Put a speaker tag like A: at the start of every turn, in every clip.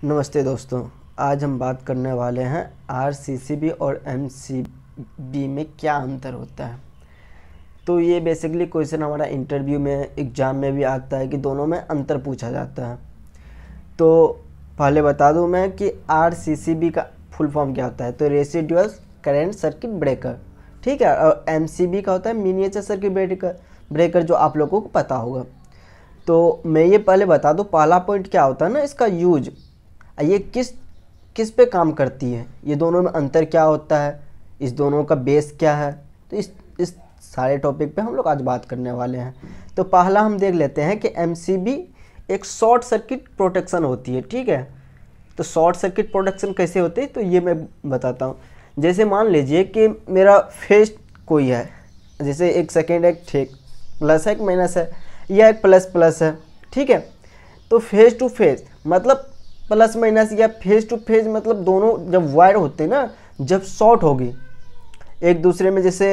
A: नमस्ते दोस्तों। आज हम बात करने वाले हैं आरसीसीबी और एमसीबी में क्या अंतर होता है। तो ये बेसिकली क्वेश्चन हमारा इंटरव्यू में एग्ज़ाम में भी आता है कि दोनों में अंतर पूछा जाता है। तो पहले बता दूं मैं कि आरसीसीबी का फुल फॉर्म क्या होता है। तो रेसिडुअल करंट सर्किट ब्रेकर, ठीक है। और एमसीबी का होता है मिनिएचर सर्किट ब्रेकर, जो आप लोगों को पता होगा। तो मैं ये पहले बता दूं, पहला पॉइंट क्या होता है ना, इसका यूज, ये किस पे काम करती है, ये दोनों में अंतर क्या होता है, इस दोनों का बेस क्या है। तो इस सारे टॉपिक पे हम लोग आज बात करने वाले हैं। तो पहला हम देख लेते हैं कि एमसीबी एक शॉर्ट सर्किट प्रोटेक्शन होती है, ठीक है। तो शॉर्ट सर्किट प्रोटेक्शन कैसे होती है, तो ये मैं बताता हूँ। जैसे मान लीजिए कि मेरा फेज कोई है, जैसे एक सेकेंड एक ठीक प्लस है, एक माइनस है, या एक प्लस प्लस है, ठीक है। तो फेज टू फेज मतलब प्लस माइनस, या फेज टू फेज मतलब दोनों जब वायर होते हैं ना, जब शॉर्ट होगी एक दूसरे में, जैसे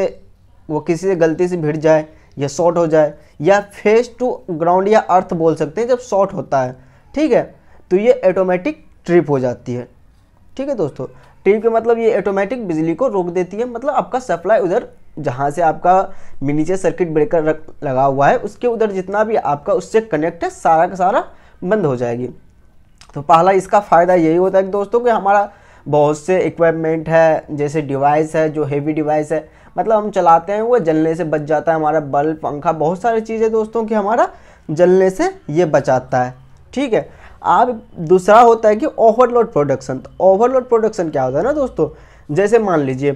A: वो किसी से गलती से भिड़ जाए या शॉर्ट हो जाए, या फेज टू ग्राउंड या अर्थ बोल सकते हैं, जब शॉर्ट होता है, ठीक है। तो ये ऑटोमेटिक ट्रिप हो जाती है, ठीक है दोस्तों। ट्रिप का मतलब ये ऑटोमेटिक बिजली को रोक देती है, मतलब आपका सप्लाई उधर जहाँ से आपका मिनिएचर सर्किट ब्रेकर लगा हुआ है उसके उधर जितना भी आपका उससे कनेक्ट है सारा का सारा बंद हो जाएगी। तो पहला इसका फ़ायदा यही होता है कि दोस्तों कि हमारा बहुत से इक्विपमेंट है, जैसे डिवाइस है जो हेवी डिवाइस है, मतलब हम चलाते हैं वो जलने से बच जाता है। हमारा बल्ब, पंखा, बहुत सारी चीज़ें दोस्तों कि हमारा जलने से ये बचाता है, ठीक है। अब दूसरा होता है कि ओवरलोड प्रोडक्शन। तो ओवरलोड प्रोडक्शन क्या होता है ना दोस्तों, जैसे मान लीजिए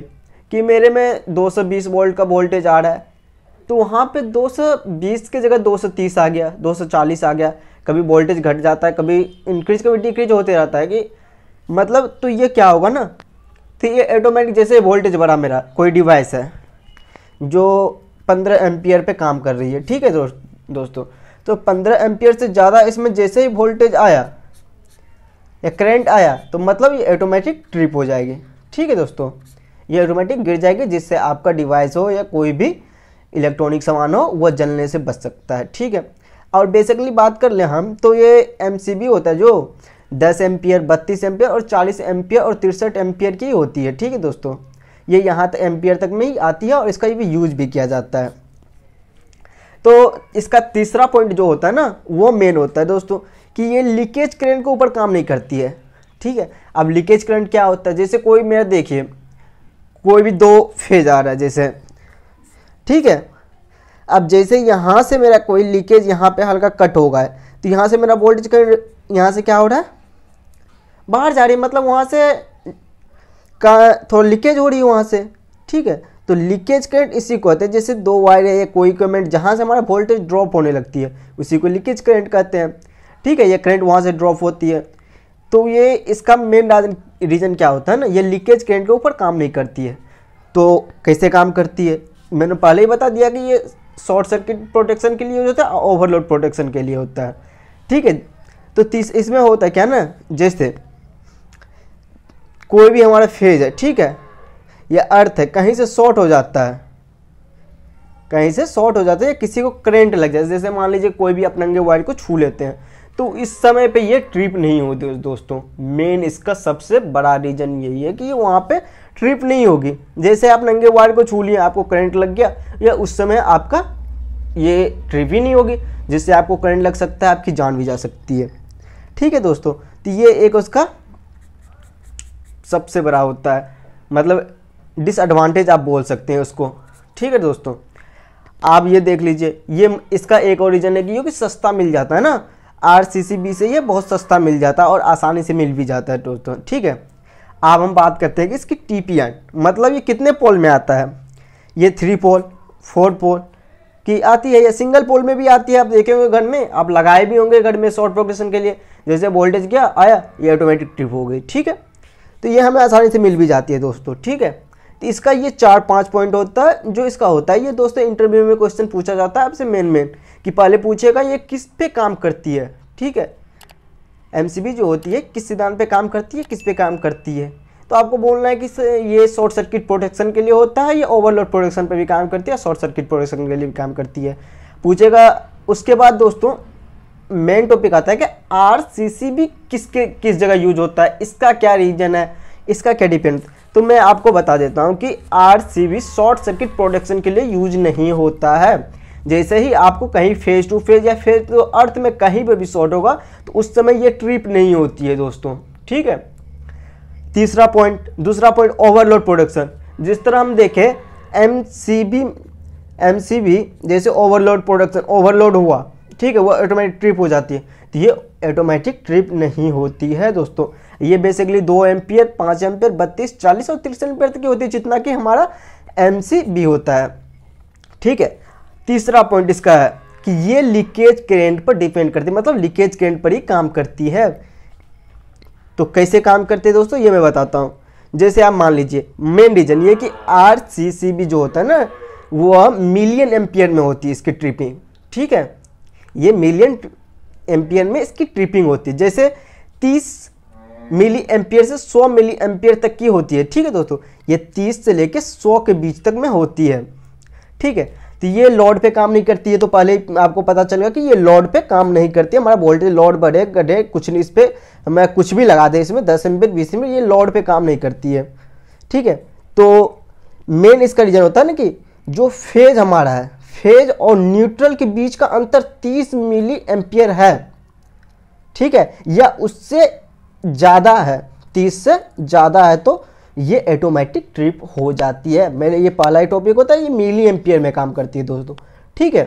A: कि मेरे में 220 वोल्ट का वोल्टेज आ रहा है, तो वहाँ पे 220 की जगह 230 आ गया, 240 आ गया। कभी वोल्टेज घट जाता है, कभी इंक्रीज, कभी डिक्रीज होते रहता है कि मतलब। तो ये क्या होगा ना, तो ये ऑटोमेटिक, जैसे वोल्टेज बढ़ा, मेरा कोई डिवाइस है जो 15 एम्पियर पे काम कर रही है, ठीक है दोस्तों। तो 15 एम्पियर से ज़्यादा इसमें जैसे ही वोल्टेज आया या करंट आया, तो मतलब ये ऑटोमेटिक ट्रिप हो जाएगी, ठीक है दोस्तों। ये ऑटोमेटिक गिर जाएगी, जिससे आपका डिवाइस हो या कोई भी इलेक्ट्रॉनिक सामान हो वह जलने से बच सकता है, ठीक है। और बेसिकली बात कर ले हम, तो ये एमसीबी होता है जो 10 एम्पियर, 32 एम्पियर और 40 एम्पियर और 63 एम्पियर की होती है, ठीक है दोस्तों। ये यहाँ तक एम्पियर तक में ही आती है और इसका भी यूज भी किया जाता है। तो इसका तीसरा पॉइंट जो होता है ना, वो मेन होता है दोस्तों कि ये लीकेज करंट के ऊपर काम नहीं करती है, ठीक है। अब लीकेज करंट क्या होता है, जैसे कोई मेरा देखिए कोई भी 2 फेज आ रहा है जैसे, ठीक है। अब जैसे यहाँ से मेरा कोई लीकेज यहाँ पे हल्का कट हो गया है, तो यहाँ से मेरा वोल्टेज करंट यहाँ से क्या हो रहा है, बाहर जा रही है, मतलब वहाँ से का थोड़ा लीकेज हो रही है वहाँ से, ठीक है। तो लीकेज करंट इसी को कहते हैं, जैसे 2 वायर है या कोई इक्विपमेंट जहाँ से हमारा वोल्टेज ड्रॉप होने लगती है उसी को लीकेज करंट कहते हैं, ठीक है। ये करंट वहाँ से ड्रॉप होती है। तो ये इसका मेन रीज़न क्या होता है ना, ये लीकेज करंट के ऊपर काम नहीं करती है। तो कैसे काम करती है, मैंने पहले ही बता दिया कि ये शॉर्ट सर्किट प्रोटेक्शन के लिए होता है, ओवरलोड प्रोटेक्शन के लिए होता है, ठीक है। तो इसमें होता है क्या ना, जैसे कोई भी हमारा फेज है, ठीक है, या अर्थ है, कहीं से शॉर्ट हो जाता है, कहीं से शॉर्ट हो जाता है, या किसी को करंट लग जाए, जैसे मान लीजिए कोई भी अपने नंगे वायर को छू लेते हैं, तो इस समय पे ये ट्रिप नहीं होती दोस्तों। मेन इसका सबसे बड़ा रीज़न यही है कि वहाँ पे ट्रिप नहीं होगी। जैसे आप नंगे वायर को छू लिए, आपको करंट लग गया, या उस समय आपका ये ट्रिप ही नहीं होगी, जिससे आपको करंट लग सकता है, आपकी जान भी जा सकती है, ठीक है दोस्तों। तो ये एक उसका सबसे बड़ा होता है, मतलब डिसएडवांटेज आप बोल सकते हैं उसको, ठीक है दोस्तों। आप ये देख लीजिए, ये इसका एक और रीज़न है कि क्योंकि सस्ता मिल जाता है ना, आरसीसीबी से ये बहुत सस्ता मिल जाता है और आसानी से मिल भी जाता है दोस्तों, ठीक है। अब हम बात करते हैं कि इसकी टीपीएन, मतलब ये कितने पोल में आता है। ये 3 पोल, 4 पोल की आती है, या सिंगल पोल में भी आती है। आप देखे होंगे घर में, आप लगाए भी होंगे घर में शॉर्ट प्रोटेक्शन के लिए, जैसे वोल्टेज क्या आया, ये ऑटोमेटिक ट्रिप हो गई, ठीक है। तो ये हमें आसानी से मिल भी जाती है दोस्तों, ठीक है। तो इसका ये 4-5 पॉइंट होता है जो इसका होता है। ये दोस्तों इंटरव्यू में क्वेश्चन पूछा जाता है आपसे मेन कि पहले पूछेगा ये किस पे काम करती है, ठीक है। एमसीबी जो होती है किस सिद्धांत पे काम करती है, किस पे काम करती है। तो आपको बोलना है कि ये शॉर्ट सर्किट प्रोटेक्शन के लिए होता है, ये ओवरलोड प्रोटेक्शन पे भी काम करती है, शॉर्ट सर्किट प्रोटेक्शन के लिए भी काम करती है, पूछेगा। उसके बाद दोस्तों मेन टॉपिक आता है कि आरसीसीबी किस जगह यूज होता है, इसका क्या रीजन है, इसका क्या डिपेंड। तो मैं आपको बता देता हूं कि आरसीबी शॉर्ट सर्किट प्रोटेक्शन के लिए यूज नहीं होता है। जैसे ही आपको कहीं फेज टू फेज या फेज तो अर्थ में कहीं पर भी शॉर्ट होगा तो उस समय ये ट्रिप नहीं होती है दोस्तों, ठीक है। दूसरा पॉइंट ओवरलोड प्रोडक्शन। जिस तरह हम देखें एमसीबी जैसे ओवरलोड प्रोडक्शन, ओवरलोड हुआ, ठीक है, वो ऑटोमेटिक ट्रिप हो जाती है। तो ये ऑटोमेटिक ट्रिप नहीं होती है दोस्तों। ये बेसिकली 2 एम्पियर, 5 एम्पियर, 32, 40 और 30 एम्पियर तक की होती है, जितना कि हमारा एमसीबी होता है, ठीक है। तीसरा पॉइंट इसका है कि ये लीकेज करेंट पर डिपेंड करती है, मतलब लीकेज करेंट पर ही काम करती है। तो कैसे काम करते हैं दोस्तों, ये मैं बताता हूँ। जैसे आप मान लीजिए मेन रीजन ये कि आरसीसीबी जो होता है ना वो मिलियन एम्पियर में होती है इसकी ट्रिपिंग, ठीक है। ये मिलियन एम्पियर में इसकी ट्रिपिंग होती है। जैसे 30 मिली एम्पियर से 100 मिली एम्पियर तक की होती है, ठीक है दोस्तों। ये 30 से लेके 100 के बीच तक में होती है, ठीक है। तो ये लोड पे काम नहीं करती है, तो पहले आपको पता चलेगा कि ये लोड पे काम नहीं करती है। हमारा वोल्टेज लोड बढ़े घटे कुछ नहीं, इस पर मैं कुछ भी लगा दे इसमें 10 एम्पियर 20 एम्पियर, ये लोड पे काम नहीं करती है, ठीक है। तो मेन इसका रीजन होता है ना कि जो फेज हमारा है, फेज और न्यूट्रल के बीच का अंतर 30 मिली एम्पियर है, ठीक है, या उससे ज़्यादा है, 30 से ज़्यादा है तो ये ऑटोमेटिक ट्रिप हो जाती है। मेरे ये पहला ही टॉपिक होता है, ये मिली एम्पियर में काम करती है दोस्तों, ठीक है।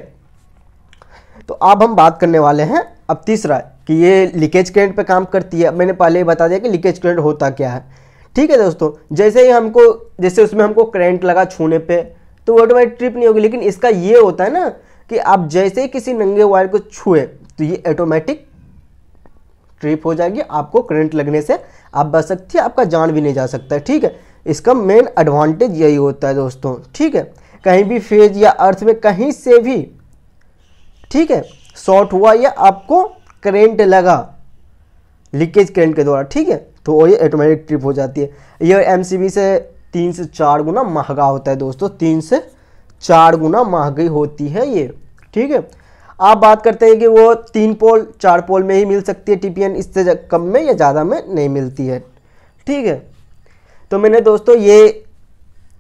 A: तो अब हम बात करने वाले हैं अब तीसरा कि ये लीकेज करंट पे काम करती है। मैंने पहले ही बता दिया कि लीकेज करंट होता क्या है, ठीक है दोस्तों। जैसे उसमें हमको करंट लगा छूने पे तो ऑटोमेटिक ट्रिप नहीं होगी, लेकिन इसका ये होता है ना कि आप जैसे ही किसी नंगे वायर को छुए तो ये ऑटोमेटिक ट्रिप हो जाएगी, आपको करंट लगने से आप बच सकती है, आपका जान भी नहीं जा सकता है, ठीक है। इसका मेन एडवांटेज यही होता है दोस्तों, ठीक है। कहीं भी फेज या अर्थ में कहीं से भी, ठीक है, शॉर्ट हुआ या आपको करंट लगा लीकेज करंट के द्वारा, ठीक है, तो ये ऑटोमेटिक ट्रिप हो जाती है। ये एमसीबी से 3 से 4 गुना महंगा होता है दोस्तों, 3 से 4 गुना महंगी होती है ये, ठीक है। आप बात करते हैं कि वो 3 पोल 4 पोल में ही मिल सकती है टीपीएन, इससे कम में या ज़्यादा में नहीं मिलती है, ठीक है। तो मैंने दोस्तों ये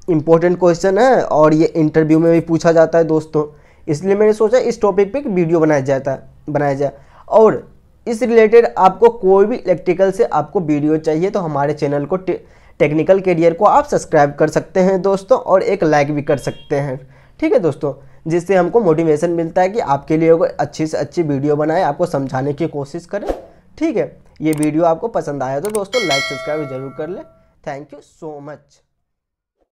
A: इम्पोर्टेंट क्वेश्चन है और ये इंटरव्यू में भी पूछा जाता है दोस्तों, इसलिए मैंने सोचा इस टॉपिक पे एक वीडियो बनाया जाए। और इस रिलेटेड आपको कोई भी इलेक्ट्रिकल से आपको वीडियो चाहिए तो हमारे चैनल को टेक्निकल कैरियर को आप सब्सक्राइब कर सकते हैं दोस्तों, और एक लाइक भी कर सकते हैं, ठीक है दोस्तों, जिससे हमको मोटिवेशन मिलता है कि आपके लिए कोई अच्छी से अच्छी वीडियो बनाए, आपको समझाने की कोशिश करें, ठीक है। ये वीडियो आपको पसंद आया तो दोस्तों लाइक सब्सक्राइब जरूर कर ले। Thank you so much.